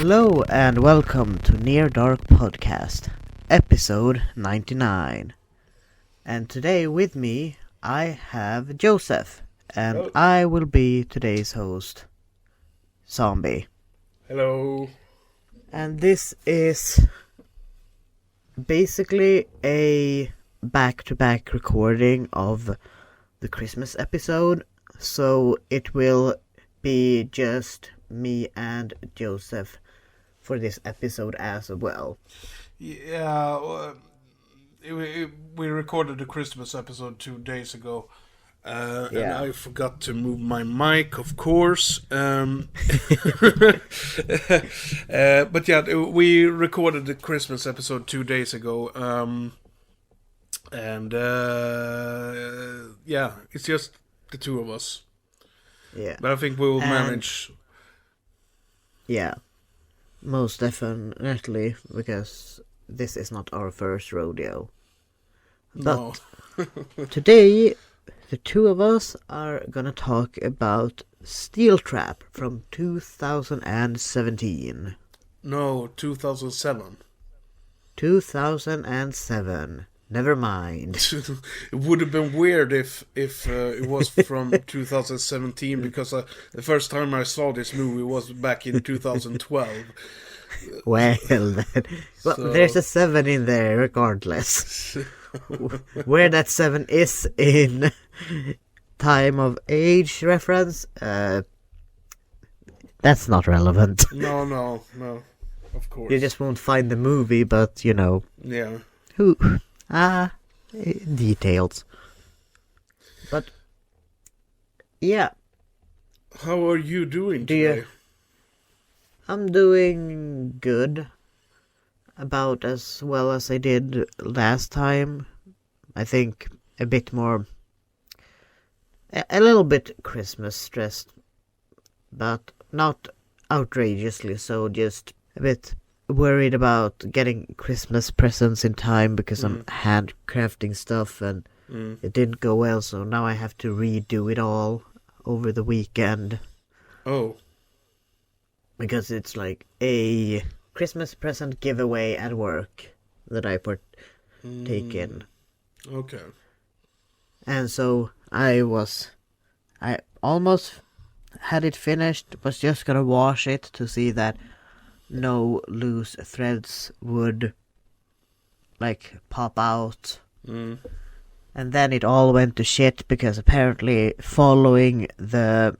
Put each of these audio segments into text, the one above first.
Hello and welcome to Near Dark Podcast, episode 99. And today with me I have Joseph, and Hello. I will be today's host, Zombie. Hello. And this is basically a back-to-back recording of the Christmas episode, so it will be just me and Joseph for this episode as well. Yeah, we recorded the Christmas episode 2 days ago, and I forgot to move my mic, of course. But yeah, we recorded the Christmas episode 2 days ago, and yeah, it's just the two of us. Yeah. But I think we will manage. Yeah. Most definitely, because this is not our first rodeo. No. But today, the two of us are gonna talk about Steel Trap from 2017. No, 2007. 2007. Never mind. It would have been weird if it was from 2017, because the first time I saw this movie was back in 2012. Well, then. Well, So- there's a 7 in there regardless. Where that 7 is in time of age reference, that's not relevant. No, of course. You just won't find the movie, but you know, Yeah. who, details. But, yeah, How are you doing Do you- today? I'm doing good. About as well as I did last time. I think a bit more, a little bit Christmas stressed, but not outrageously so, just a bit worried about getting Christmas presents in time because I'm handcrafting stuff and it didn't go well, so now I have to redo it all over the weekend Oh. because it's like a Christmas present giveaway at work that I partake in. Okay. And so I almost had it finished, was just gonna wash it to see that no loose threads would like pop out. And then it all went to shit because apparently following the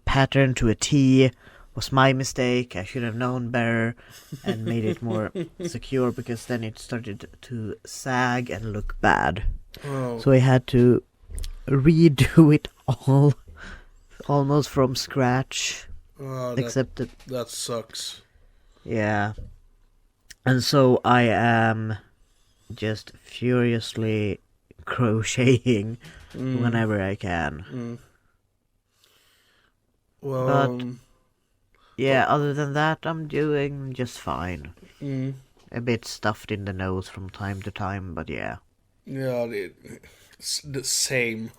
pattern to a T was my mistake. I should have known better and made it more secure, because then it started to sag and look bad. Oh. So I had to redo it all almost from scratch, except that, That sucks. yeah. And so I am just furiously crocheting whenever I can. Well, Yeah, other than that, I'm doing just fine. mm, A bit stuffed in the nose from time to time, but yeah. yeah, it's the same.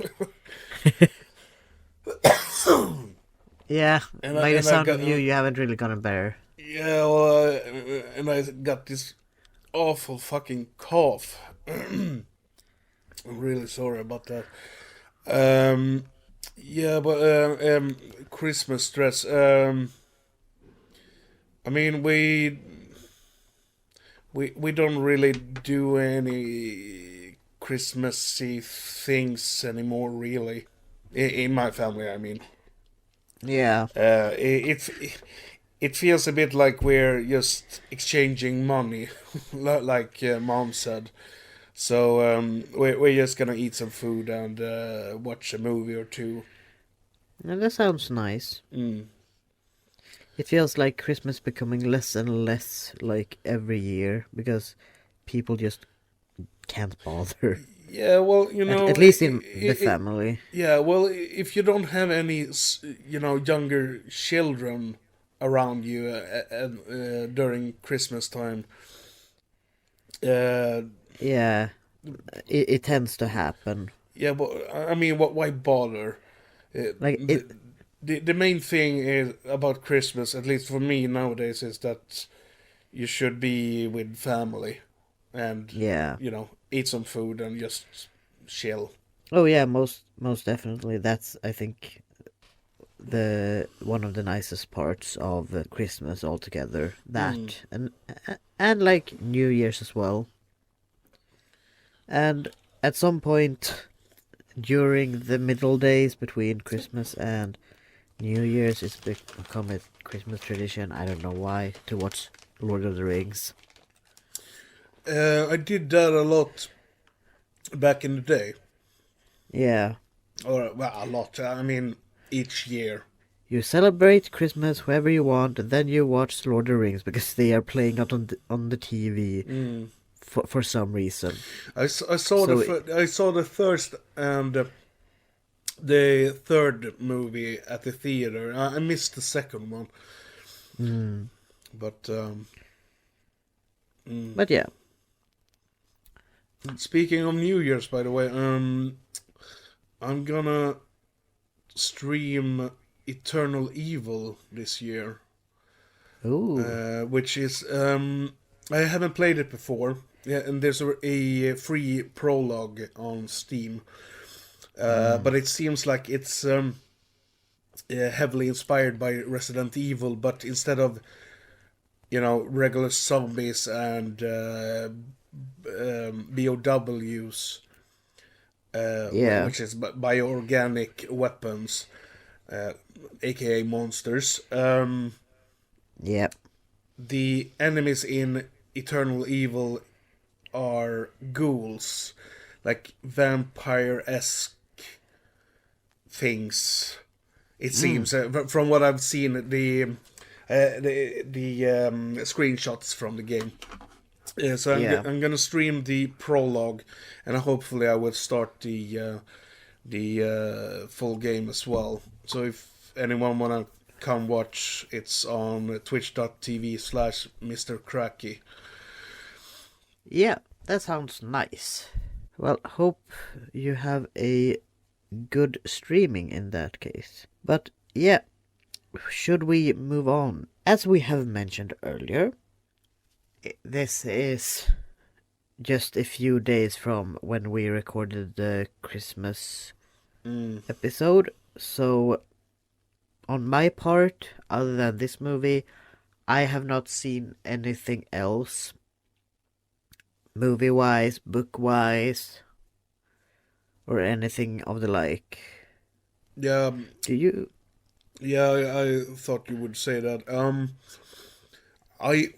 Yeah, And by the I sound got- of you haven't really gotten better. Yeah, well, and I got this awful fucking cough. I'm really sorry about that. Yeah, but Christmas stress. I mean, we don't really do any Christmassy things anymore, really. In my family, I mean. Yeah. It feels a bit like we're just exchanging money, like Mom said. So we're just gonna eat some food and watch a movie or two. Yeah, that sounds nice. It feels like Christmas becoming less and less like every year because people just can't bother. Yeah, well, you know, At least in the family. Yeah, well, if you don't have any, younger children around you during Christmas time, Yeah, it tends to happen. yeah, but I mean, why bother? Like the main thing is about Christmas, at least for me nowadays, is that you should be with family and Yeah. eat some food and just chill. Oh yeah, most definitely. That's, I think, the one of the nicest parts of Christmas altogether. Mm. That and like New Year's as well. And at some point during the middle days between Christmas and New Year's, it's become a Christmas tradition. I don't know why, to watch Lord of the Rings. I did that a lot back in the day, Yeah. or well, a lot. I mean, each year. You celebrate Christmas whoever you want, and then you watch Lord of the Rings because they are playing it on the TV Mm. for some reason. I saw So I saw the first and the third movie at the theater. I missed the second one, mm, but but yeah. speaking of New Year's, by the way, I'm gonna stream Eternal Evil this year, Ooh. which is I haven't played it before. Yeah, and there's a free prologue on Steam, but it seems like it's heavily inspired by Resident Evil, but instead of regular zombies and BOWs, Yeah. which is bioorganic weapons, aka monsters. Yep. The enemies in Eternal Evil are ghouls, like vampire-esque things. It seems from what I've seen, the screenshots from the game. So Yeah. I'm gonna stream the prologue, and hopefully I will start the full game as well. So if anyone wanna come watch, it's on twitch.tv/Mr. Cracky. Yeah. That sounds nice. Well, hope you have a good streaming in that case. But yeah, should we move on? As we have mentioned earlier, this is just a few days from when we recorded the Christmas episode. So, on my part, other than this movie, I have not seen anything else, movie wise, book wise, or anything of the like. Yeah, Do you? yeah, I thought you would say that. I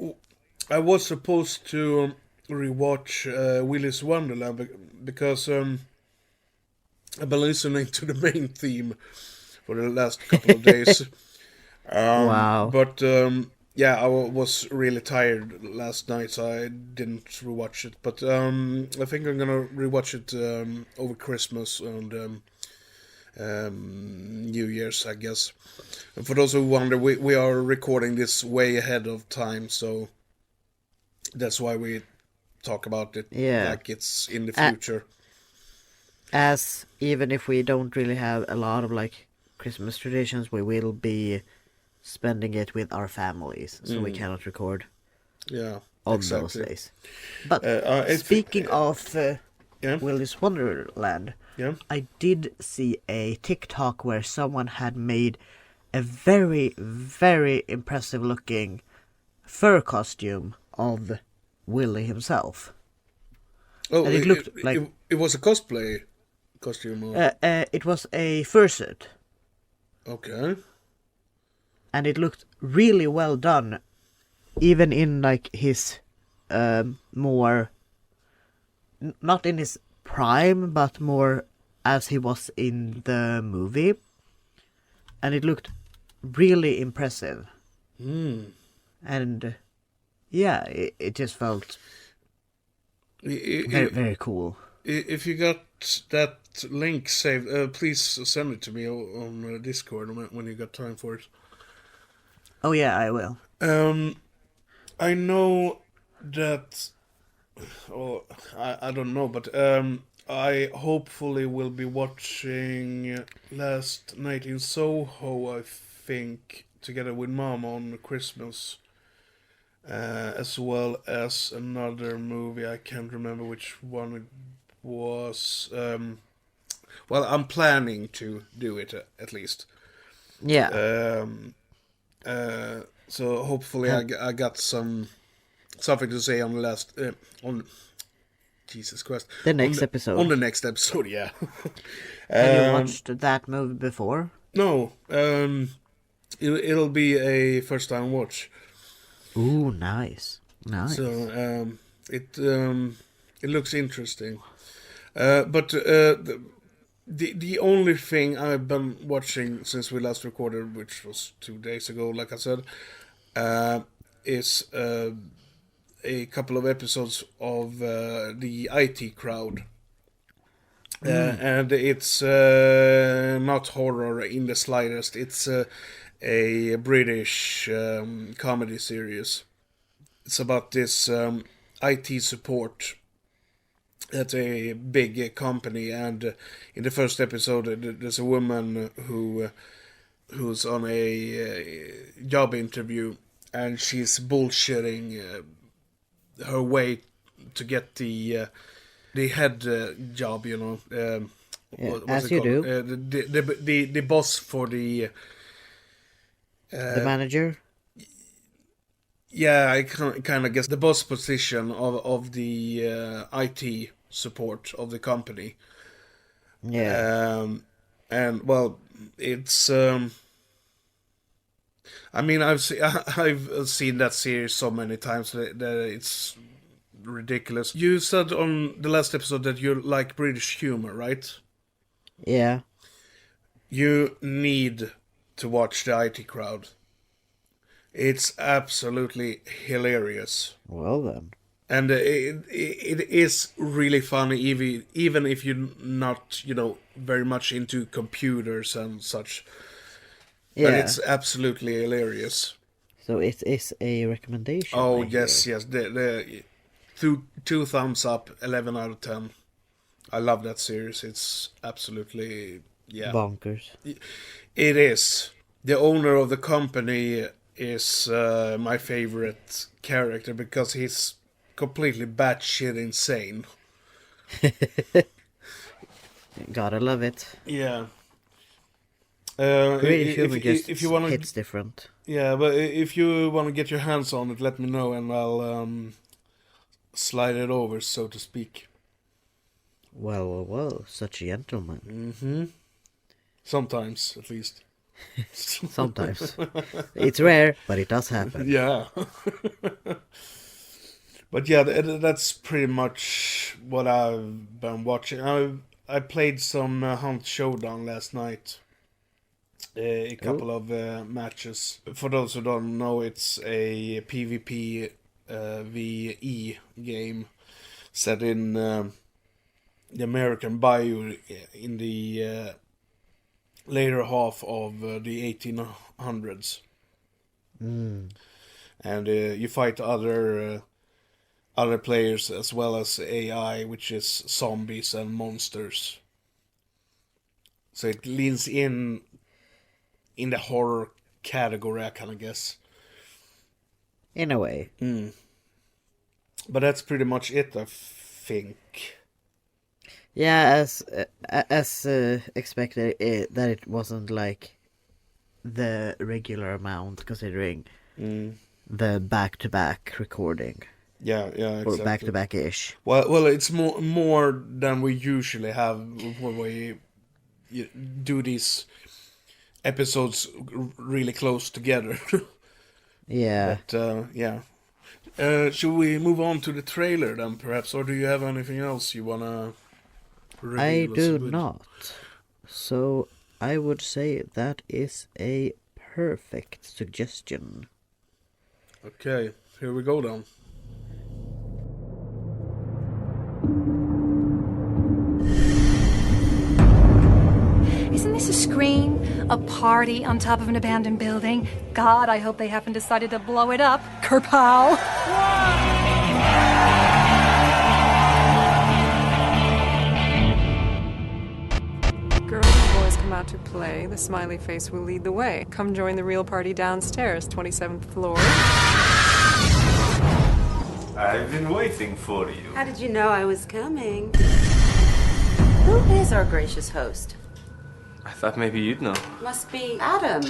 I was supposed to rewatch Willy's Wonderland because I've been listening to the main theme for the last couple of days. Wow. But yeah, I was really tired last night, so I didn't rewatch it. But I think I'm gonna rewatch it over Christmas and New Year's, I guess. And for those who wonder, we are recording this way ahead of time, so that's why we talk about it Yeah. like it's in the A- future. As even if we don't really have a lot of like Christmas traditions, we will be spending it with our families, so we cannot record Yeah, on exactly. those days. But If speaking of yeah, Willy's Wonderland, yeah. I did see a TikTok where someone had made a very, very impressive looking fur costume of Willy himself. Oh, And it looked like it was a cosplay costume. it was a fursuit, Okay. and it looked really well done, even in like his more not in his prime, but more as he was in the movie, and it looked really impressive. And yeah, it just felt very, very cool. If you got that link saved, please send it to me on Discord when you got time for it. Oh yeah, I will. I know that. Oh, I don't know, but I hopefully will be watching Last Night in Soho, I think, together with Mom on Christmas. As well as another movie, I can't remember which one it was. Well, I'm planning to do it at least. Yeah. So hopefully I got something to say on the last on Jesus Christ The next episode. On the next episode, yeah. Have you watched that movie before? No, it'll be a first time watch. Ooh, nice. So it looks interesting. But the only thing I've been watching since we last recorded, which was 2 days ago, like I said, is a couple of episodes of the IT Crowd. And it's not horror in the slightest. It's a British comedy series. It's about this IT support at a big company, and in the first episode there's a woman who's on a job interview, and she's bullshitting her way to get the head job, you know. As you do. The boss for the manager. Yeah, I kind of guess the boss position of the IT support of the company. Yeah. And well, it's. I mean, I've seen that series so many times that it's ridiculous. You said on the last episode that you like British humor, right? Yeah. You need to watch the IT Crowd. It's absolutely hilarious. Well then. And it is really funny, even if you're not, very much into computers and such. Yeah. But it's absolutely hilarious. So it is a recommendation. Oh, yes. The 2 thumbs up, 11 out of 10. I love that series. It's absolutely, bonkers. It is. The owner of the company is my favorite character because he's completely batshit insane. Gotta love it. Yeah. British humor just hits different. Yeah, but if you want to get your hands on it, let me know and I'll slide it over, so to speak. Well, such a gentleman. Mm-hmm. Sometimes, at least. Sometimes. It's rare, but it does happen. Yeah. But yeah, that's pretty much what I've been watching. I played some Hunt Showdown last night. A couple of matches. For those who don't know, it's a PvP VE game set in the American Bayou in the later half of the 1800s. And you fight other players as well as AI, which is zombies and monsters. So it leans in the horror category, I kind of guess. In a way. But that's pretty much it, I think. Yeah, as expected, that it wasn't like the regular amount, considering the back-to-back recording. Yeah, exactly. Or back-to-back-ish. Well, it's more than we usually have when we do these episodes really close together. Yeah. But, yeah. Should we move on to the trailer then, perhaps? Or do you have anything else you want to reveal? I do not. So, I would say that is a perfect suggestion. Okay, here we go then. Isn't this a screen? A party on top of an abandoned building? God, I hope they haven't decided to blow it up. Kerpow! not to play, the smiley face will lead the way. Come join the real party downstairs, 27th floor. I've been waiting for you. How did you know I was coming? Who is our gracious host? I thought maybe you'd know. Must be Adam.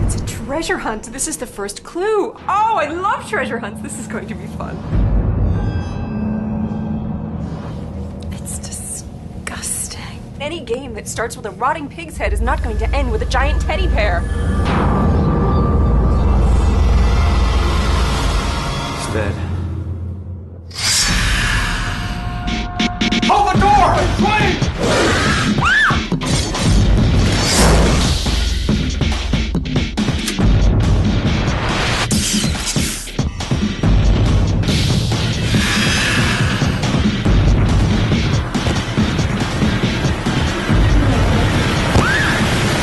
It's a treasure hunt. This is the first clue. Oh, I love treasure hunts. This is going to be fun. It's disgusting. Any game that starts with a rotting pig's head is not going to end with a giant teddy bear. He's dead. Hold the door! Please!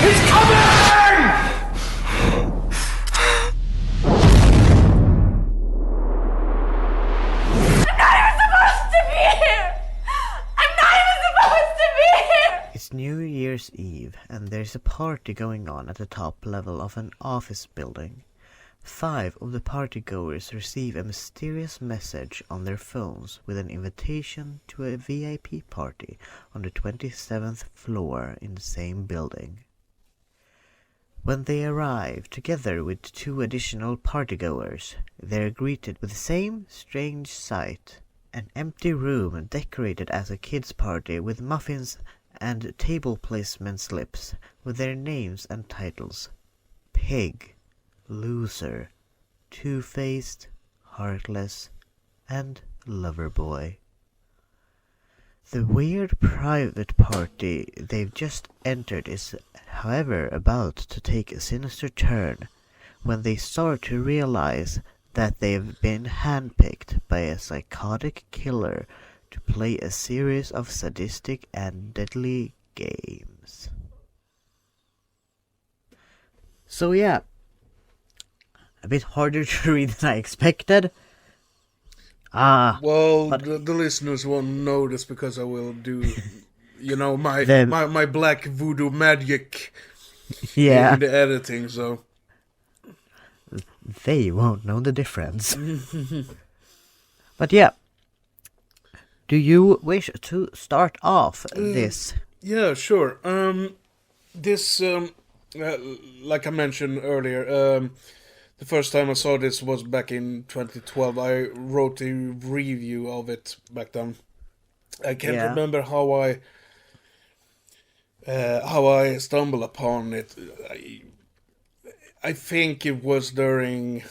He's coming! It's New Year's Eve, and there's a party going on at the top level of an office building. 5 of the partygoers receive a mysterious message on their phones with an invitation to a VIP party on the 27th floor in the same building. When they arrive, together with 2 additional partygoers, they are greeted with the same strange sight. An empty room decorated as a kids' party with muffins and table placement slips with their names and titles. Pig, Loser, Two-Faced, Heartless, and Loverboy. The weird private party they've just entered is, however, about to take a sinister turn when they start to realize that they've been handpicked by a psychotic killer to play a series of sadistic and deadly games. So yeah, a bit harder to read than I expected. Well, but- the listeners won't know this because I will do, my Then- my black voodoo magic Yeah, in the editing. So they won't know the difference. But yeah, do you wish to start off this? yeah, sure. This like I mentioned earlier, the first time I saw this was back in 2012. I wrote a review of it back then. I can't Yeah. remember how I stumbled upon it. I think it was during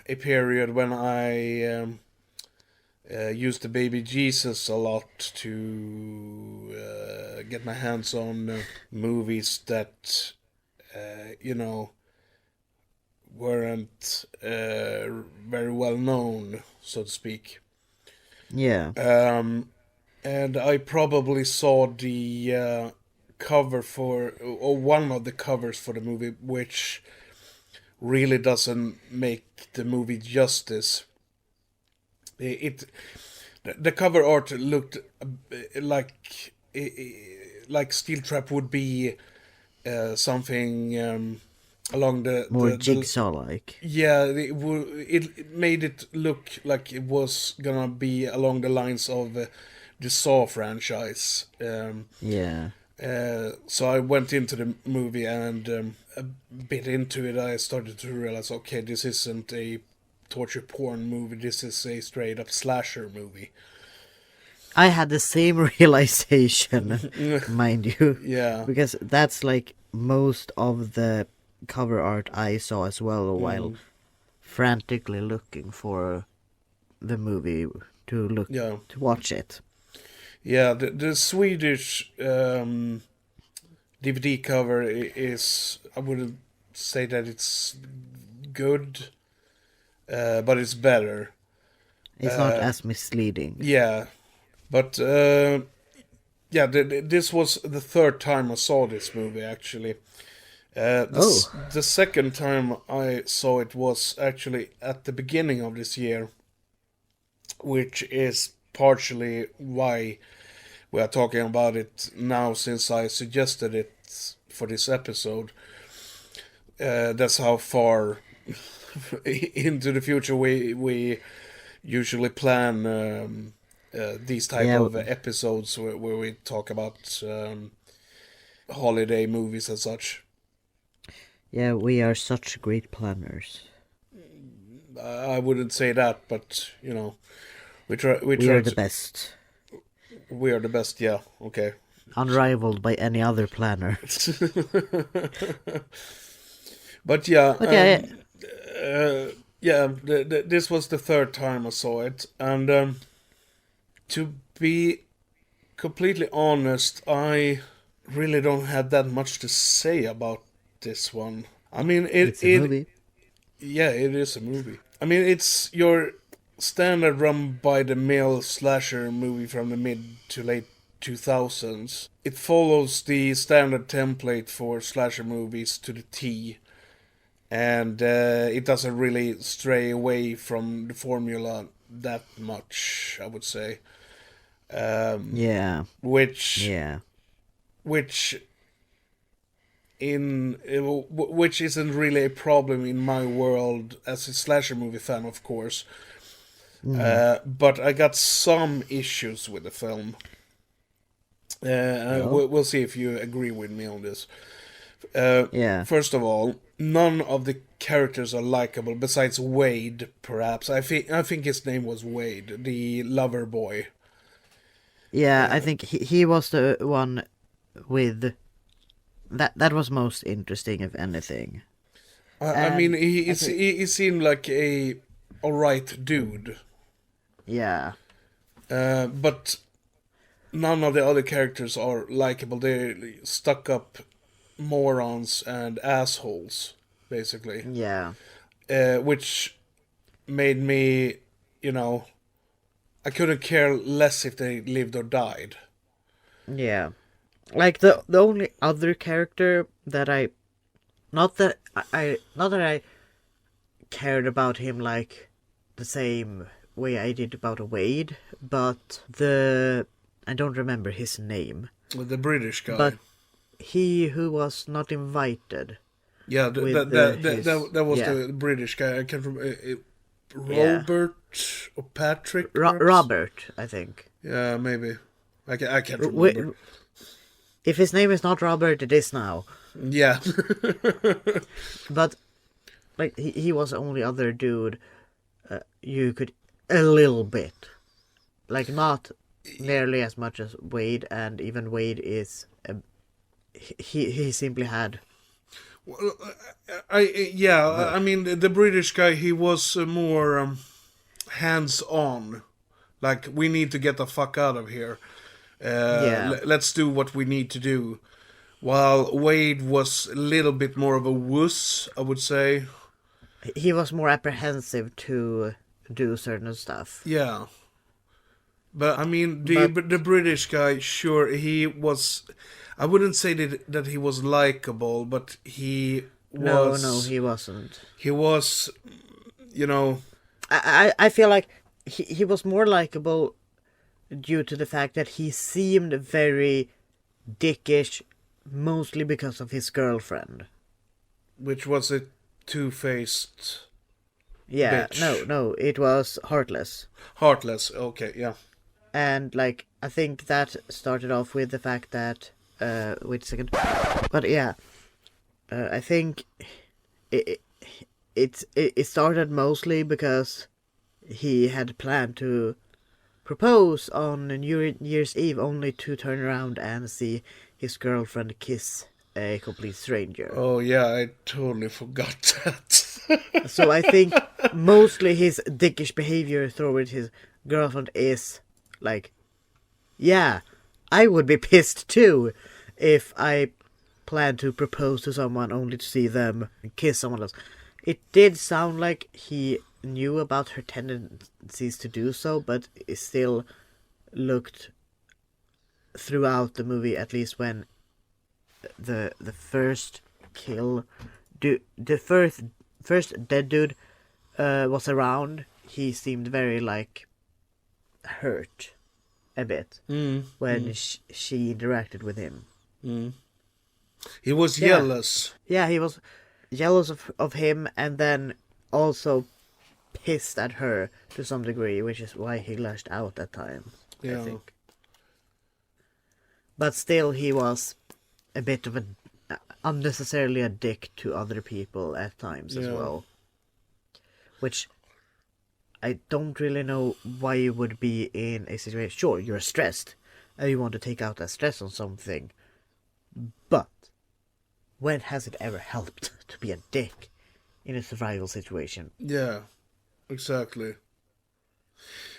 a period when I used the Baby Jesus a lot to get my hands on movies that weren't very well known, so to speak. Yeah. And I probably saw the cover or one of the covers for the movie, which really doesn't make the movie justice. The cover art looked like Steel Trap would be something along the More the jigsaw-like. yeah, it made it look like it was gonna be along the lines of the Saw franchise. Yeah. So I went into the movie, and a bit into it, I started to realize, okay, this isn't a torture porn movie. This is a straight up slasher movie. I had the same realization, mind you. Yeah. Because that's like most of the cover art I saw as well while frantically looking for the movie to watch it. Yeah, the Swedish DVD cover is, I wouldn't say that it's good, but it's better. It's not as misleading. Yeah, but this was the third time I saw this movie, actually. The second time I saw it was actually at the beginning of this year, which is partially why we are talking about it now since I suggested it for this episode. That's how far into the future we usually plan these type of episodes where we talk about holiday movies and such. Yeah, we are such great planners. I wouldn't say that, but you know, we try are the best. We are the best, yeah. Okay. Unrivaled by any other planner. But yeah, Okay. this was the third time I saw it, and to be completely honest, I really don't have that much to say about this one. I mean, It's a movie. Yeah, it is a movie. I mean, it's your standard run-by-the-mill slasher movie from the mid to late 2000s. It follows the standard template for slasher movies to the T. And it doesn't really stray away from the formula that much, I would say. Which isn't really a problem in my world as a slasher movie fan, of course. But I got some issues with the film. We'll see if you agree with me on this. First of all, none of the characters are likable besides Wade, perhaps. I think his name was Wade, the lover boy. Yeah, I think he was the one with that was most interesting, if anything. I mean, he seemed like a alright dude. Yeah. But none of the other characters are likable. They're stuck up morons and assholes, basically. Yeah. Which made me, you know, I couldn't care less if they lived or died. Yeah. Like the only other character that I cared about him like the same way I did about Wade, but I don't remember his name. The British guy. But he who was not invited. Yeah, that was the British guy. I can't remember. Robert or Patrick? Robert, I think. Yeah, maybe. I can't remember. If his name is not Robert, it is now. Yeah. But like he was the only other dude you could a little bit, like not nearly as much as Wade, and even Wade is he simply had. Well, I mean the British guy, he was more hands-on. Like, we need to get the fuck out of here. Let's do what we need to do. While Wade was a little bit more of a wuss, I would say. He was more apprehensive to do certain stuff. Yeah. But, I mean, the British guy, sure, he was... I wouldn't say that he was likable, but he was... No, he wasn't. He was, you know... I feel like he was more likable due to the fact that he seemed very dickish, mostly because of his girlfriend. Which was a two-faced bitch. No, it was Heartless. Heartless, okay, yeah. And, like, I think that started off with the fact that... wait a second. But, yeah. I think it started mostly because he had planned to propose on New Year's Eve, only to turn around and see his girlfriend kiss a complete stranger. Oh yeah, I totally forgot that. So I think mostly his dickish behavior towards his girlfriend is like, yeah, I would be pissed too if I planned to propose to someone only to see them kiss someone else. It did sound like he knew about her tendencies to do so, but it still looked throughout the movie, at least when the first kill, the first dead dude was around, he seemed very like hurt a bit when she interacted with him. He was Yeah. jealous. Yeah, he was jealous of him, and then also pissed at her to some degree, which is why he lashed out at times, Yeah. I think. But still, he was a bit of unnecessarily a dick to other people at times as Yeah. well. Which I don't really know why you would be in a situation. Sure, you're stressed and you want to take out that stress on something, but when has it ever helped to be a dick in a survival situation? Yeah, exactly.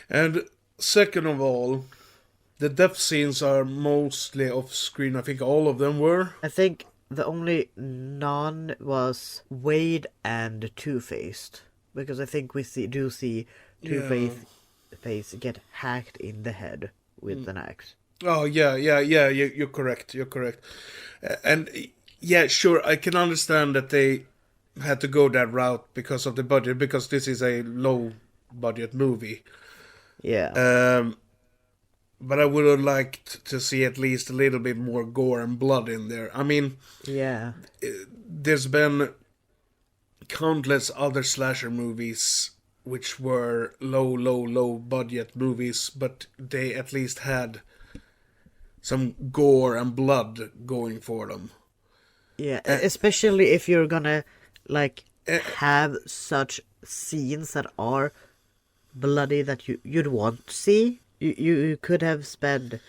And second of all, the death scenes are mostly off screen. I think all of them were. I think the only non was Wade and Two-Faced, because I think we do see Two-Face get hacked in the head with an axe. Oh yeah, you're correct. You're correct. And yeah, sure, I can understand that they had to go that route because of the budget, because this is a low budget movie. Yeah. But I would have liked to see at least a little bit more gore and blood in there. I mean, Yeah. there's been countless other slasher movies which were low budget movies, but they at least had some gore and blood going for them. Yeah, especially if you're gonna like have such scenes that are bloody that you'd want to see. You could have spent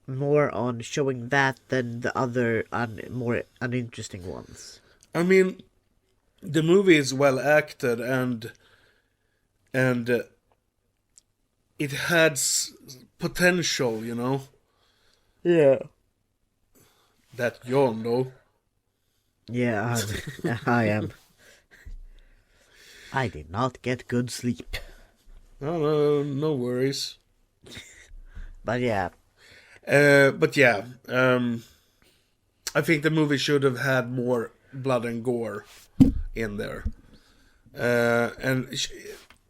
more on showing that than the other more uninteresting ones. I mean, the movie is well acted and it had potential, you know. Yeah. That yawn, though. Yeah, I am. I did not get good sleep. No worries. But yeah. But yeah, I think the movie should have had more blood and gore in there. And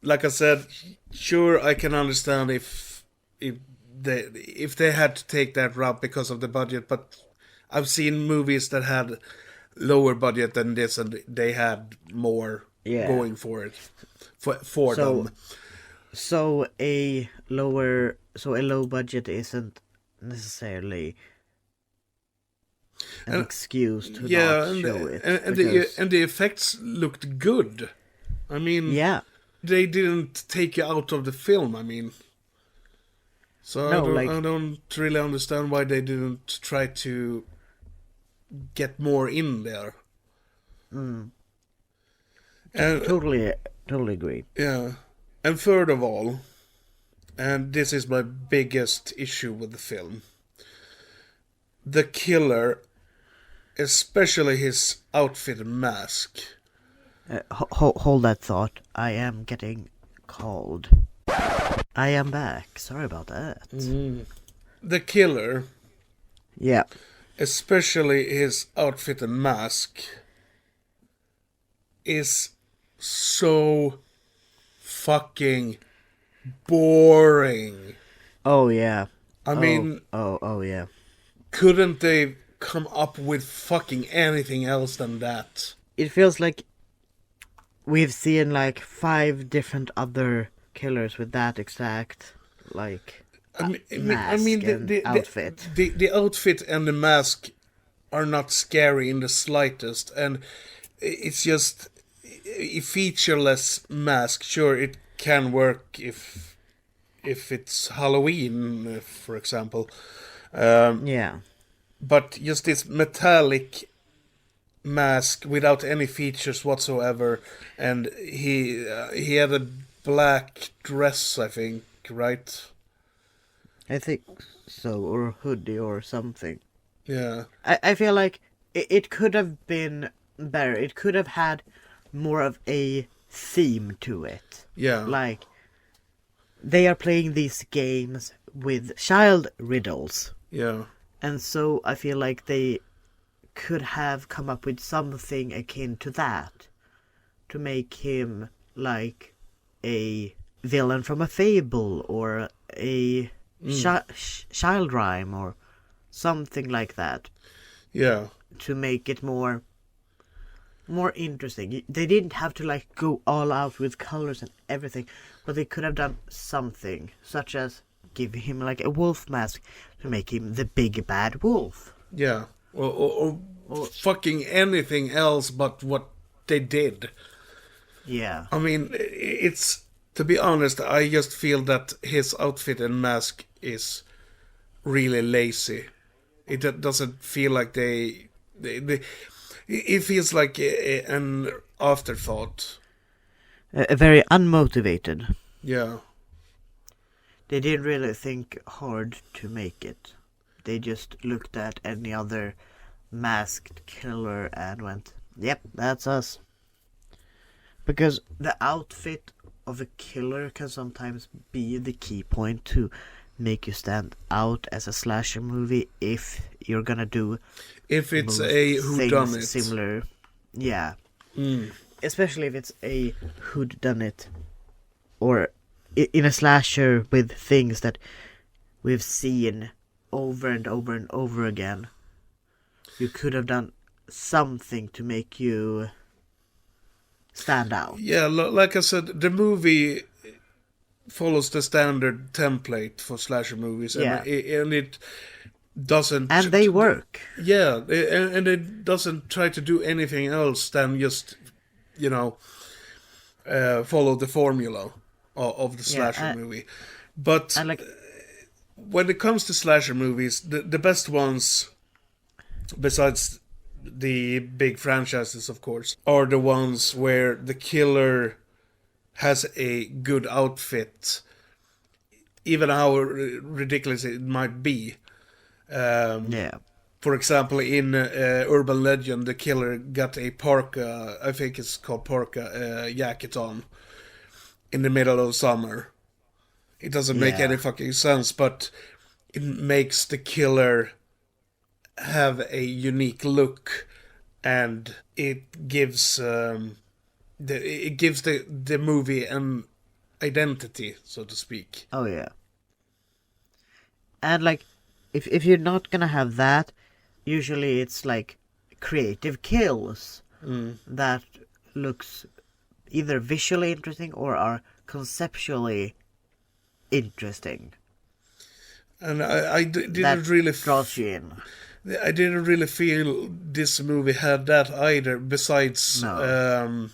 like I said, sure, I can understand if they had to take that route because of the budget, but I've seen movies that had lower budget than this, and they had more going for it for them. So a low budget isn't necessarily an excuse to not show it. And the effects looked good. I mean, yeah, they didn't take you out of the film. I mean, so no, I don't really understand why they didn't try to get more in there. And And totally agree. yeah, and third of all, and this is my biggest issue with the film, the killer, especially his outfit and mask. Hold that thought. I am getting called. I am back. Sorry about that. The killer, Yeah. especially his outfit and mask, is so fucking boring. Oh yeah. I mean, Oh yeah. couldn't they come up with fucking anything else than that? It feels like we've seen like 5 different other killers with that exact like mask and outfit. The outfit and the mask are not scary in the slightest, and it's just a featureless mask. Sure, it can work if it's Halloween, for example. Yeah. But just this metallic mask without any features whatsoever, and he had a black dress, I think, right? I think so, or hoodie or something. Yeah. I feel like it could have been better. It could have had more of a theme to it. Yeah. Like, they are playing these games with child riddles. Yeah. And so I feel like they could have come up with something akin to that. To make him like a villain from a fable or a child rhyme or something like that Yeah. to make it more interesting. They didn't have to like go all out with colors and everything, but they could have done something, such as give him like a wolf mask to make him the big bad wolf. Yeah. Or fucking anything else but what they did. Yeah. I mean, it's... To be honest, I just feel that his outfit and mask is really lazy. It doesn't feel like they it feels like an afterthought. Very unmotivated. Yeah. They didn't really think hard to make it. They just looked at any other masked killer and went, yep, that's us. Because the outfit of a killer can sometimes be the key point to make you stand out as a slasher movie if you're gonna do... If it's a whodunit. Similar. Yeah. Especially if it's a whodunit. Or in a slasher with things that we've seen over and over and over again. You could have done something to make you stand out. Yeah, like I said, the movie follows the standard template for slasher movies, Yeah. and it doesn't... And they work. Yeah, and it doesn't try to do anything else than just, follow the formula of the slasher movie. But And like, when it comes to slasher movies, the best ones, besides the big franchises, of course, are the ones where the killer has a good outfit, even how ridiculous it might be. yeah. For example, in Urban Legend, the killer got a parka, I think it's called parka, jacket on in the middle of summer. It doesn't make Yeah. any fucking sense, but it makes the killer have a unique look, and it gives the movie an identity, so to speak. Oh yeah. And like, if you're not gonna have that, usually it's like creative kills that looks either visually interesting or are conceptually interesting. And I didn't That really draws you in. I didn't really feel this movie had that either. Besides, No.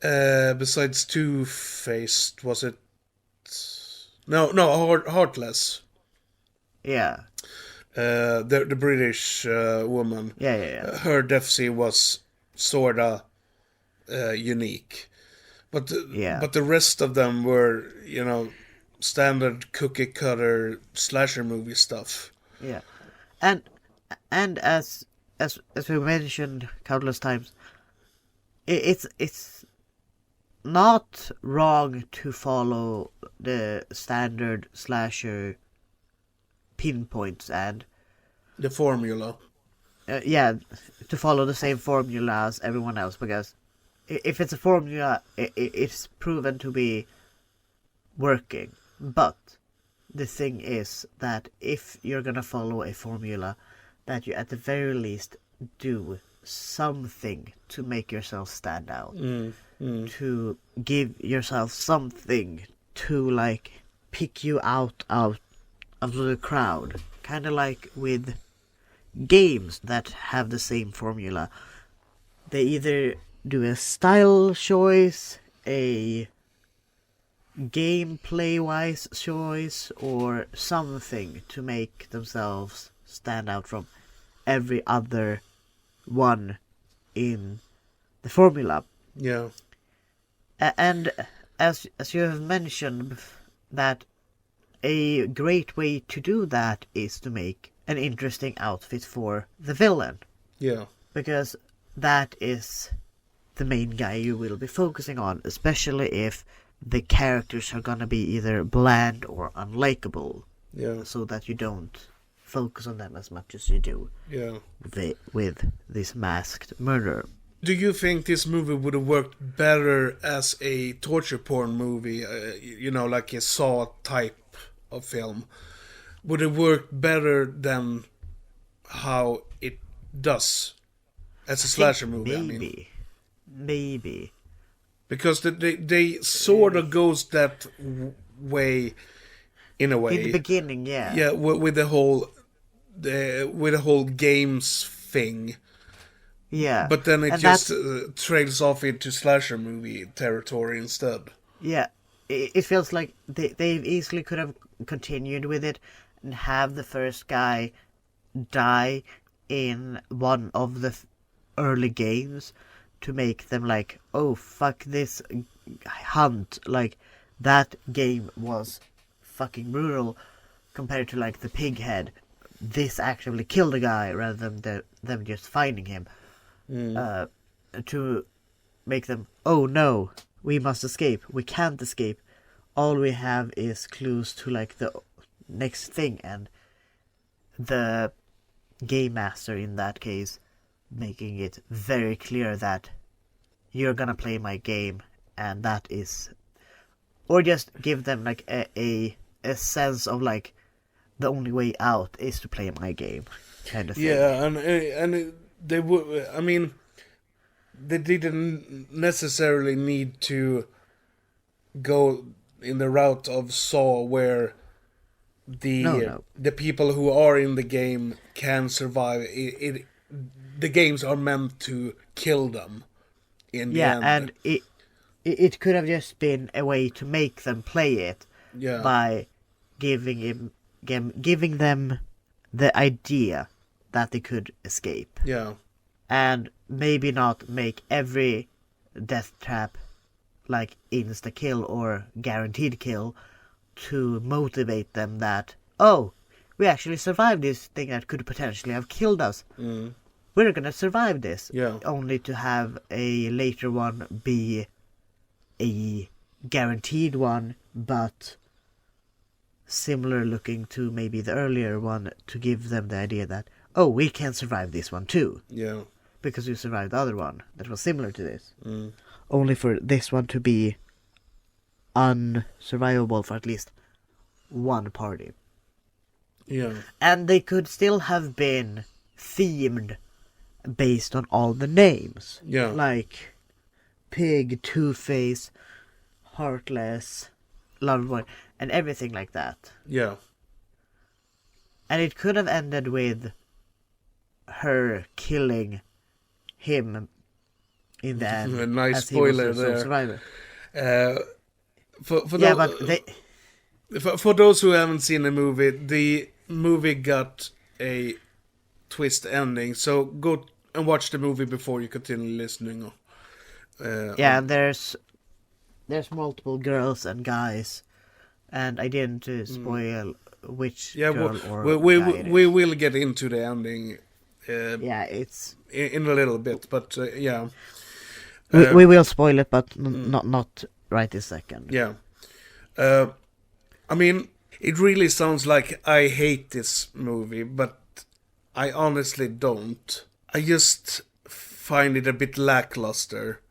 besides Two-Faced, was it? No, Heartless. Yeah. The British woman. Yeah. Her death scene was sorta unique, but the rest of them were, standard cookie cutter slasher movie stuff. Yeah. And as we mentioned countless times, it's not wrong to follow the standard slasher pinpoints and The formula. to follow the same formula as everyone else, because if it's a formula, it's proven to be working. But the thing is that if you're gonna follow a formula, that you at the very least do something to make yourself stand out. To give yourself something to like pick you out of the crowd. Kind of like with games that have the same formula. They either do a style choice, a gameplay-wise choice, or something to make themselves stand out from every other one in the formula. Yeah. And as you have mentioned, that a great way to do that is to make an interesting outfit for the villain. Yeah. Because that is the main guy you will be focusing on, especially if the characters are gonna be either bland or unlikable. Yeah. So that you don't focus on them as much as you do Yeah. with this masked murderer. Do you think this movie would have worked better as a torture porn movie? Like a Saw type of film would have worked better than how it does as a slasher movie. Maybe. Because they sort of goes that way in a way. In the beginning, yeah. Yeah, with the whole games thing. Yeah. But then it And just trails off into slasher movie territory instead. Yeah. It feels like they easily could have continued with it and have the first guy die in one of the early games to make them like, oh, fuck this hunt. Like, that game was fucking brutal compared to, like, the pig head. This actually killed a guy rather than them just finding him. To make them, oh no, we must escape. We can't escape. All we have is clues to, like, the next thing, and the game master in that case making it very clear that you're gonna play my game, and that is, or just give them like a sense of like the only way out is to play my game, kind of thing. Yeah, and they would. I mean, they didn't necessarily need to go in the route of Saw, where the people who are in the game can survive. The games are meant to kill them. In the end. And it could have just been a way to make them play it by giving them the idea that they could escape. Yeah. And maybe not make every death trap like insta kill or guaranteed kill to motivate them that, oh, we actually survived this thing that could potentially have killed us. We're gonna survive this. Yeah. Only to have a later one be a guaranteed one, but similar looking to maybe the earlier one, to give them the idea that, oh, we can survive this one too. Yeah. Because we survived the other one that was similar to this. Only for this one to be unsurvivable for at least one party. Yeah. And they could still have been themed based on all the names. Yeah. Like Pig, Two-Face, Heartless, Loverboy, and everything like that. Yeah. And it could have ended with her killing him in the end. A nice as he was spoiler the sole there. survivor. For those who haven't seen the movie got a twist ending. So go and watch the movie before you continue listening. And there's multiple girls and guys, and I didn't spoil which girl or guy it is. We will get into the ending. It's in a little bit, but yeah. We will spoil it, but not right this second. Yeah. I mean, it really sounds like I hate this movie, but I honestly don't. I just find it a bit lackluster.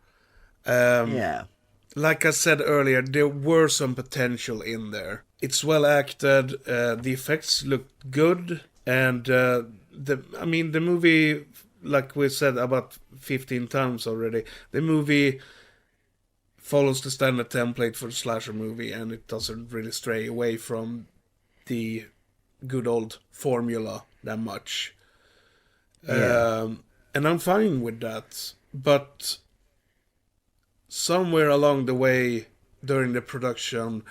Like I said earlier, there were some potential in there. It's well acted, the effects look good, and the movie, like we said about 15 times already, the movie follows the standard template for a slasher movie, and it doesn't really stray away from the good old formula that much. And I'm fine with that, but somewhere along the way during the production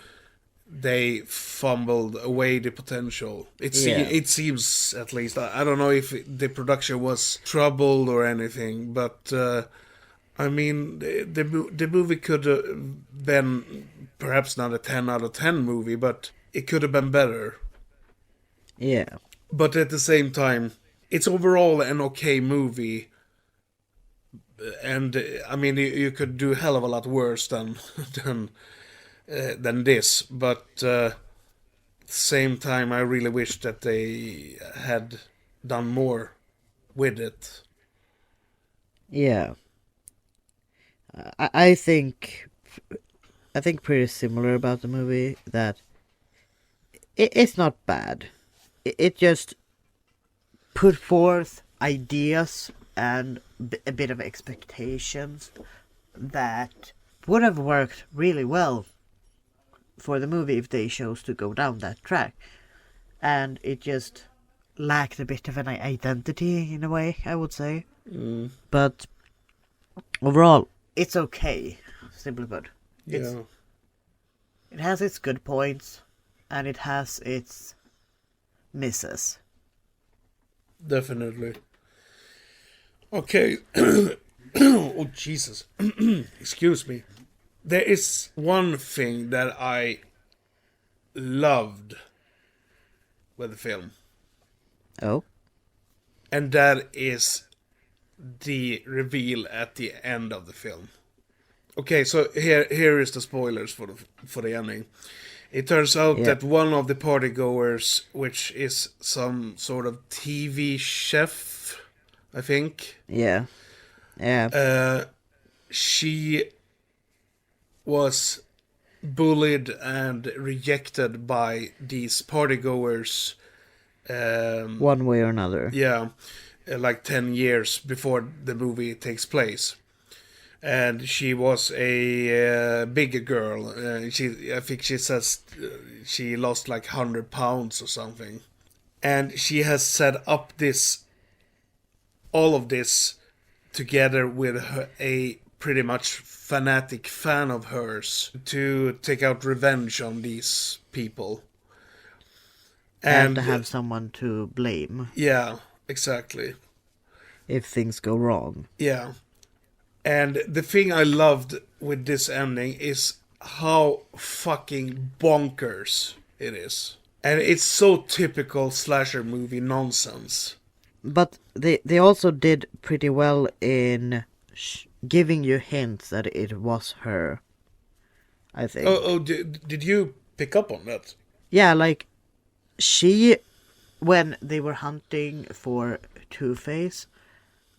they fumbled away the potential. It seems, at least. I don't know if the production was troubled or anything, but I mean, the movie could have been perhaps not a 10 out of 10 movie, but it could have been better. Yeah. But at the same time, it's overall an okay movie. And I mean, you could do a hell of a lot worse than this. But at the same time, I really wish that they had done more with it. Yeah. I think pretty similar about the movie, that it's not bad. It just put forth ideas and a bit of expectations that would have worked really well for the movie if they chose to go down that track. And it just lacked a bit of an identity in a way, I would say. But overall, it's okay, simply put. Yeah. It has its good points, and it has its misses. Definitely. Okay. Oh, Jesus. Excuse me. There is one thing that I loved with the film, Oh? and that is the reveal at the end of the film. Okay, so here is the spoilers for the ending. It turns out that one of the partygoers, which is some sort of TV chef, I think. Yeah. Yeah. She was bullied and rejected by these partygoers. One way or another. Yeah, like 10 years before the movie takes place. And she was a bigger girl. I think she says she lost like 100 pounds or something. And she has set up all of this together with a pretty much fanatic fan of hers to take out revenge on these people. And to have someone to blame. Yeah, exactly. If things go wrong. Yeah. And the thing I loved with this ending is how fucking bonkers it is. And it's so typical slasher movie nonsense. But they also did pretty well in giving you hints that it was her, I think. Did you pick up on that? Yeah, like, when they were hunting for Two-Face,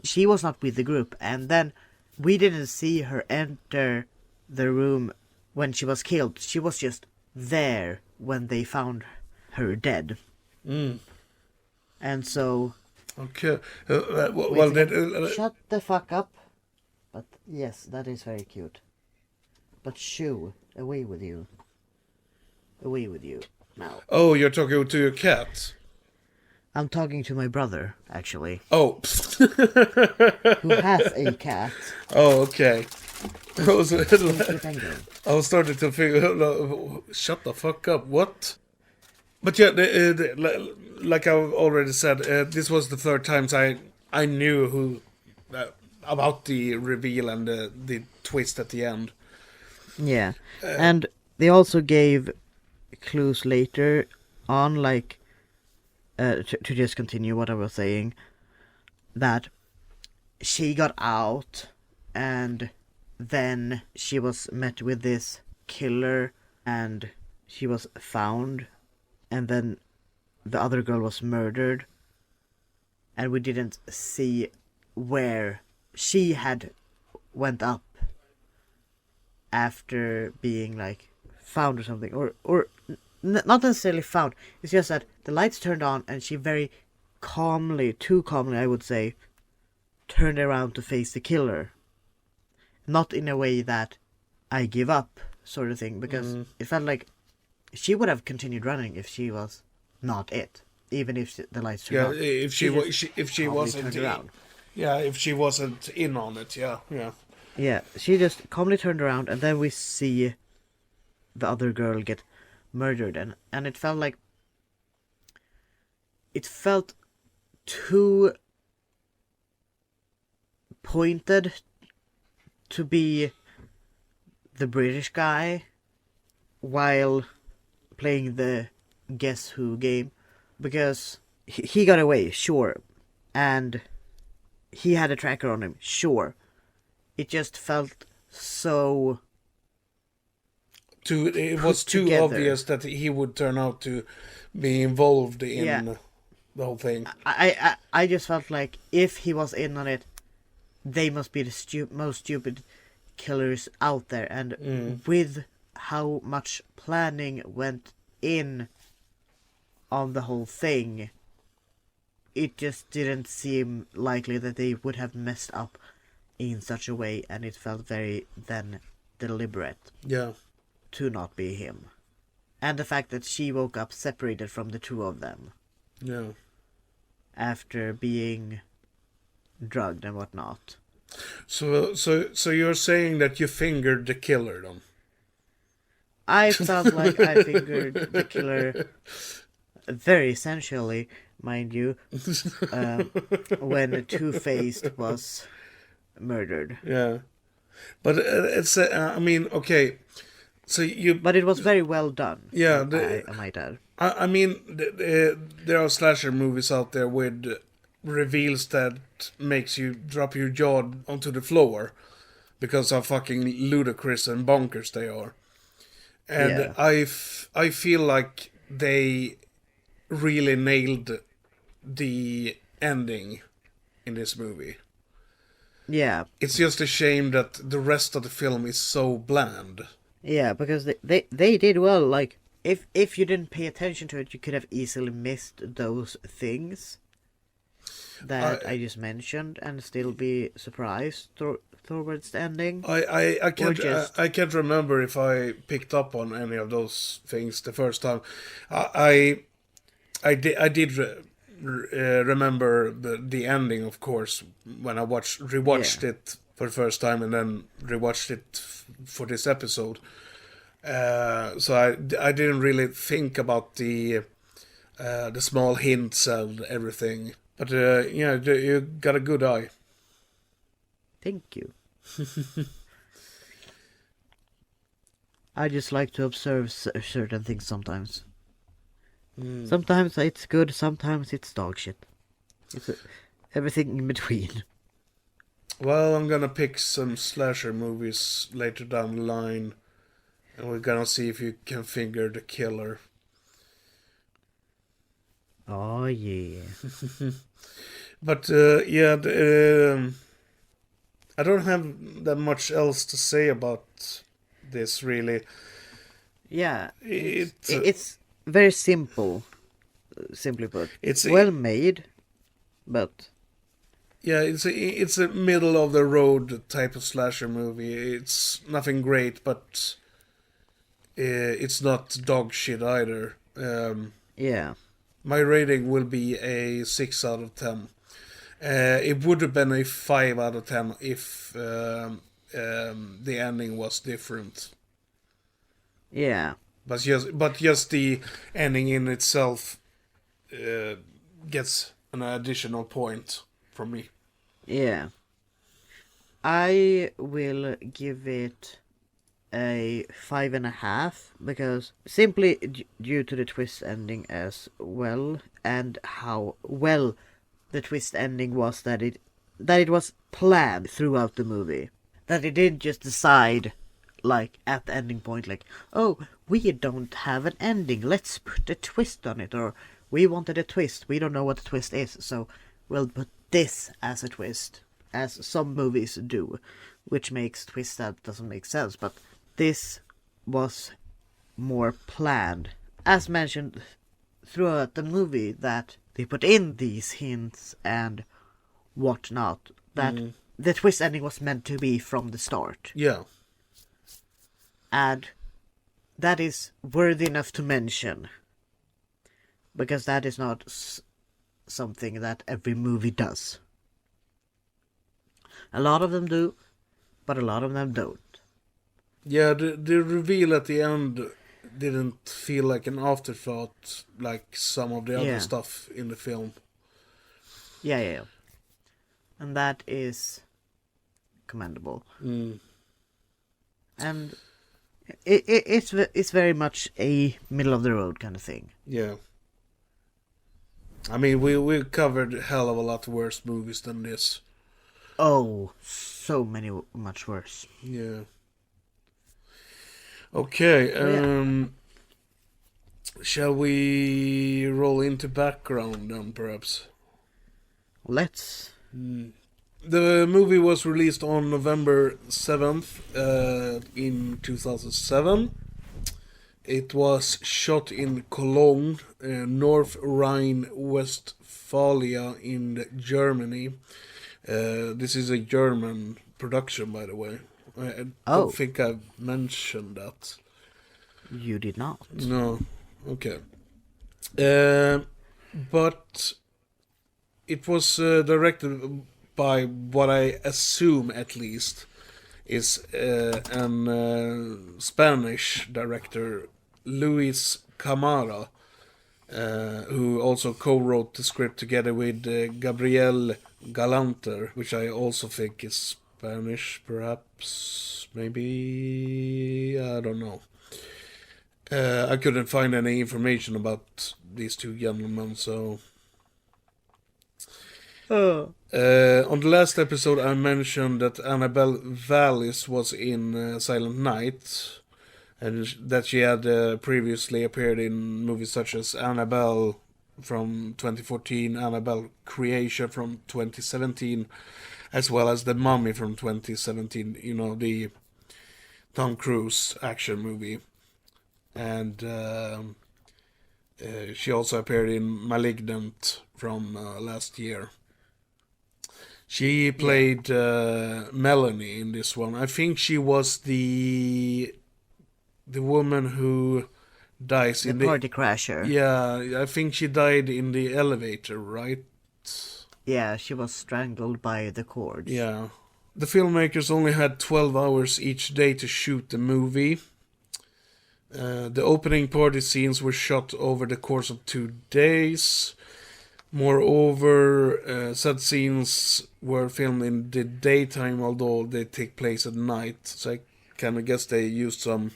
she was not with the group, and then we didn't see her enter the room when she was killed. She was just there when they found her dead. And so... Okay. Shut the fuck up. But yes, that is very cute. But shoo, away with you. Away with you, now. Oh, you're talking to your cat? I'm talking to my brother, actually. Oh. Who has a cat. Oh, okay. I was Depending. starting to figure. Shut the fuck up! What? But yeah, like I already said, this was the third time I knew about the reveal and the twist at the end. Yeah, and they also gave clues later on, like to just continue what I was saying, that she got out and then she was met with this killer and she was found, and then the other girl was murdered, and we didn't see where she had went up after being like found or something, or not necessarily found. It's just that the lights turned on and she very calmly, too calmly I would say, turned around to face the killer. Not in a way that I give up sort of thing, because it felt like she would have continued running if she was not it, even if the lights turned on. If she wasn't around. Yeah, if she wasn't in on it, yeah. Yeah, she just calmly turned around, and then we see the other girl get murdered, and it felt like... It felt too pointed to be the British guy while playing the Guess Who game, because he got away, sure, and he had a tracker on him, sure. It just felt so... It was too together. obvious that he would turn out to be involved in the whole thing. I just felt like if he was in on it, they must be the most stupid killers out there. And with how much planning went in on the whole thing, it just didn't seem likely that they would have messed up in such a way, and it felt very then deliberate Yeah. to not be him. And the fact that she woke up separated from the two of them Yeah. after being drugged and whatnot. So you're saying that you fingered the killer, then? I felt like I fingered the killer very essentially, mind you, when Two-Faced was murdered. Yeah. But it's, I mean, okay. So you... But it was very well done. Yeah, I might add. I mean, there are slasher movies out there with reveals that makes you drop your jaw onto the floor because how fucking ludicrous and bonkers they are. And Yeah. I feel like they really nailed the ending in this movie. Yeah, It's just a shame that the rest of the film is so bland. yeah, because they did well. Like, if you didn't pay attention to it, you could have easily missed those things that I just mentioned and still be surprised towards the ending. I can't just- I can't remember if I picked up on any of those things the first time. I did remember the ending, of course, when I rewatched it for the first time and then rewatched it for this episode. So I didn't really think about the small hints and everything. But yeah, you got a good eye. Thank you. I just like to observe certain things sometimes. Sometimes it's good, sometimes it's dog shit. It's everything in between. Well, I'm gonna pick some slasher movies later down the line, and we're gonna see if you can finger the killer. Oh yeah. But yeah, I don't have that much else to say about this, really. Yeah, It's it's very simple, simply put. It's well made, but yeah, it's a middle of the road type of slasher movie. It's nothing great, but it's not dog shit either. yeah, My rating will be a 6 out of 10. It would have been a 5 out of 10 if the ending was different. yeah, But just the ending in itself gets an additional point from me. yeah. I will give it a 5.5 because simply due to the twist ending as well, and how well the twist ending was, that it was planned throughout the movie, that it didn't just decide like at the ending point, like, oh, we don't have an ending, let's put a twist on it, or we wanted a twist, we don't know what the twist is, so we'll put this as a twist, as some movies do, which makes twists that doesn't make sense. But this was more planned, as mentioned throughout the movie, that they put in these hints and whatnot, that the twist ending was meant to be from the start. Yeah. And that is worthy enough to mention, because that is not something that every movie does. A lot of them do, but a lot of them don't. Yeah, the reveal at the end didn't feel like an afterthought like some of the other Yeah. stuff in the film. Yeah. And that is commendable. And it's very much a middle of the road kind of thing. Yeah. I mean, we covered a hell of a lot worse movies than this. Oh, so many much worse. Yeah. Okay, shall we roll into background then, perhaps? Let's. The movie was released on November 7th in 2007. It was shot in Cologne, North Rhine-Westphalia in Germany. This is a German production, by the way. I don't think I've mentioned that. You did not. No. Okay. But it was directed by what I assume, at least, is an Spanish director, Luis Camara, who also co-wrote the script together with Gabriel Galanter, which I also think is Spanish, perhaps, maybe, I don't know. I couldn't find any information about these two gentlemen, so... on the last episode I mentioned that Annabelle Wallis was in Silent Night, and that she had previously appeared in movies such as Annabelle from 2014, Annabelle Creation from 2017, as well as The Mummy from 2017, you know, the Tom Cruise action movie. And she also appeared in Malignant from last year. She played Melanie in this one. I think she was the woman who dies in the party crasher. Yeah, I think she died in the elevator, right? Yeah, she was strangled by the cords. Yeah. The filmmakers only had 12 hours each day to shoot the movie. The opening party scenes were shot over the course of 2 days. Moreover, said scenes were filmed in the daytime, although they take place at night. So I kind of guess they used some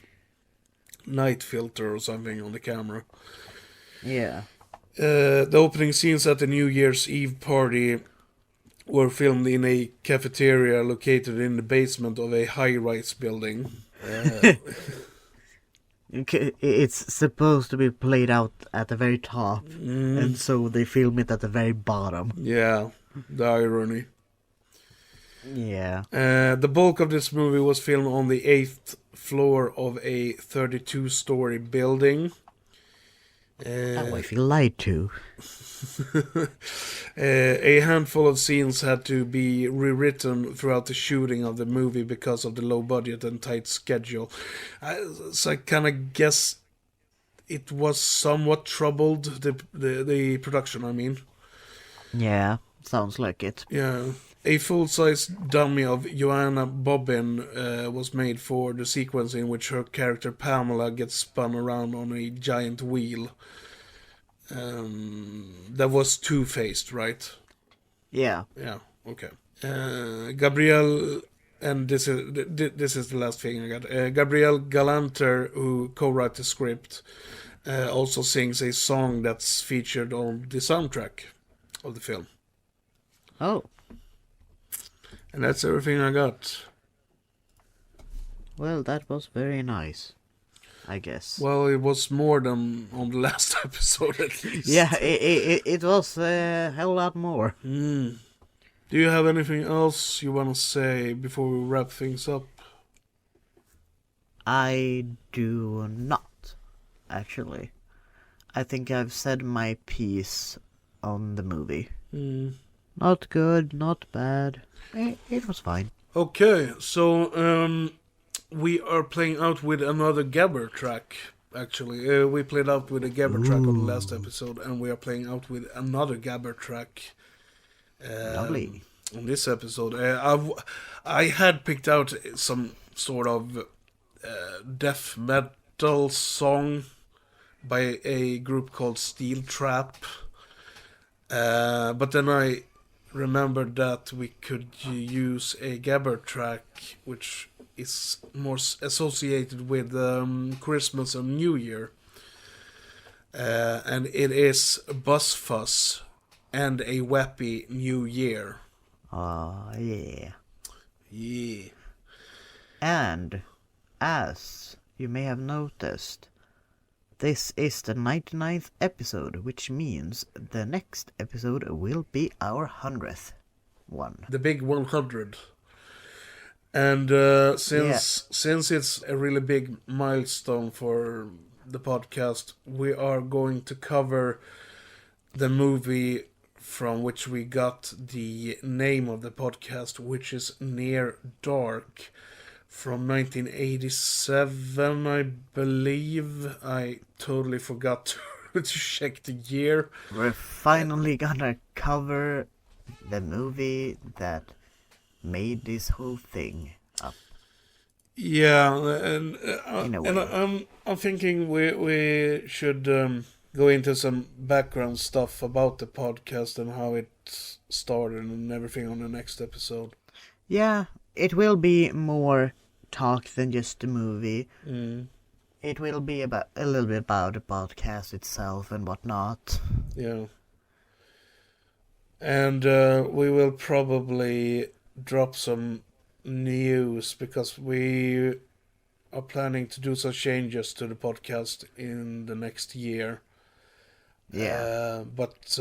night filter or something on the camera. Yeah. The opening scenes at the New Year's Eve party were filmed in a cafeteria located in the basement of a high-rise building. It's supposed to be played out at the very top, and so they film it at the very bottom. Yeah, the irony. Yeah. The bulk of this movie was filmed on the 8th floor of a 32-story building. I feel lied to. A handful of scenes had to be rewritten throughout the shooting of the movie because of the low budget and tight schedule. So I kind of guess it was somewhat troubled, the production, I mean. Yeah, sounds like it. Yeah. A full-size dummy of Joanna Bobbin was made for the sequence in which her character Pamela gets spun around on a giant wheel. That was two-faced, right? Yeah. Yeah, okay. Gabrielle, and this is the last thing I got. Gabrielle Galanter, who co-wrote the script, also sings a song that's featured on the soundtrack of the film. Oh. And that's everything I got. Well, that was very nice, I guess. Well, it was more than on the last episode, at least. Yeah, it was a hell lot more. Do you have anything else you want to say before we wrap things up? I do not, actually. I think I've said my piece on the movie. Not good, not bad. It was fine. Okay, so we are playing out with another Gabber track, actually. We played out with a Gabber track on the last episode, and we are playing out with another Gabber track Lovely. on this episode. I had picked out some sort of death metal song by a group called Steel Trap, but then I remembered that we could use a Gabber track which is more associated with Christmas and New Year, and it is Bus Fuss and a Wappy New Year. Yeah. Yeah. And, as you may have noticed, this is the 99th episode, which means the next episode will be our 100th one. The big 100. And since it's a really big milestone for the podcast, we are going to cover the movie from which we got the name of the podcast, which is Near Dark, from 1987, I believe. I totally forgot to check the year. We're finally gonna cover the movie that made this whole thing up. Yeah, and In a way. I'm thinking we should go into some background stuff about the podcast and how it started and everything on the next episode. Yeah, it will be more talk than just the movie. It will be about a little bit about the podcast itself and whatnot. Yeah. And we will probably drop some news because we are planning to do some changes to the podcast in the next year. Yeah. But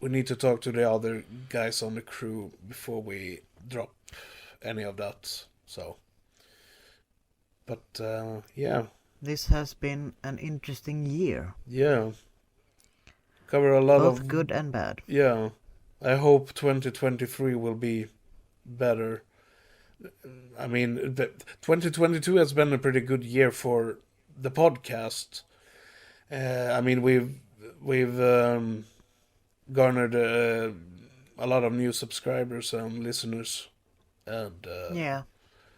we need to talk to the other guys on the crew before we drop any of that. So, but yeah, This has been an interesting year. yeah, cover a lot Both of good and bad. Yeah, I hope 2023 will be better. I mean, 2022 has been a pretty good year for the podcast. I mean, we've garnered a lot of new subscribers and listeners, and Yeah.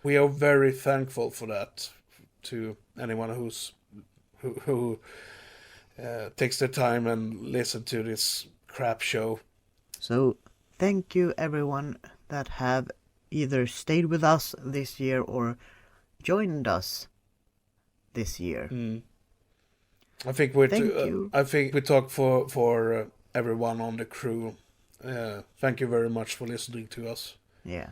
we are very thankful for that. To anyone who takes the time and listen to this crap show. So, thank you everyone that have either stayed with us this year or joined us this year. I think we Thank you. I think we talk for everyone on the crew. Thank you very much for listening to us. Yeah.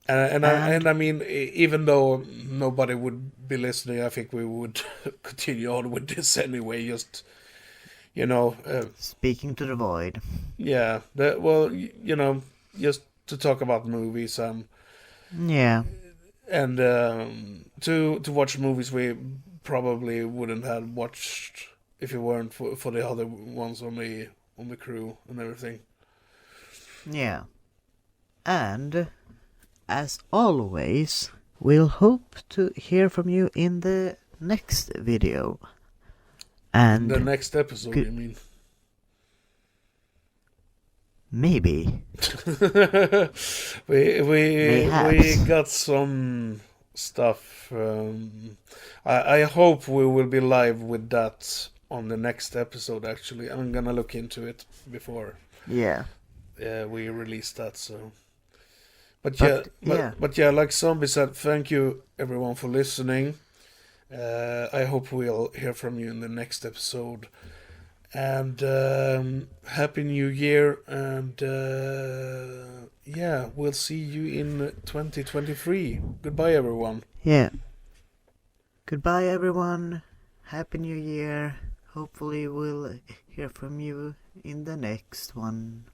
And I mean, even though nobody would be listening, I think we would continue on with this anyway. Just Speaking to the void. yeah. Just to talk about movies Yeah. and to watch movies we probably wouldn't have watched if it weren't for the other ones on the crew and everything. Yeah. And, as always, we'll hope to hear from you in the next video. And The next episode, Good. you mean? maybe. we Mayhaps. got some stuff. I hope we will be live with that on the next episode. Actually, I'm gonna look into it before Yeah. we release that. So, But, but yeah, like Zombie said, thank you everyone for listening. I hope we'll hear from you in the next episode. And Happy New Year, and yeah, we'll see you in 2023. Goodbye, everyone. Yeah. Goodbye, everyone. Happy New Year. Hopefully, we'll hear from you in the next one.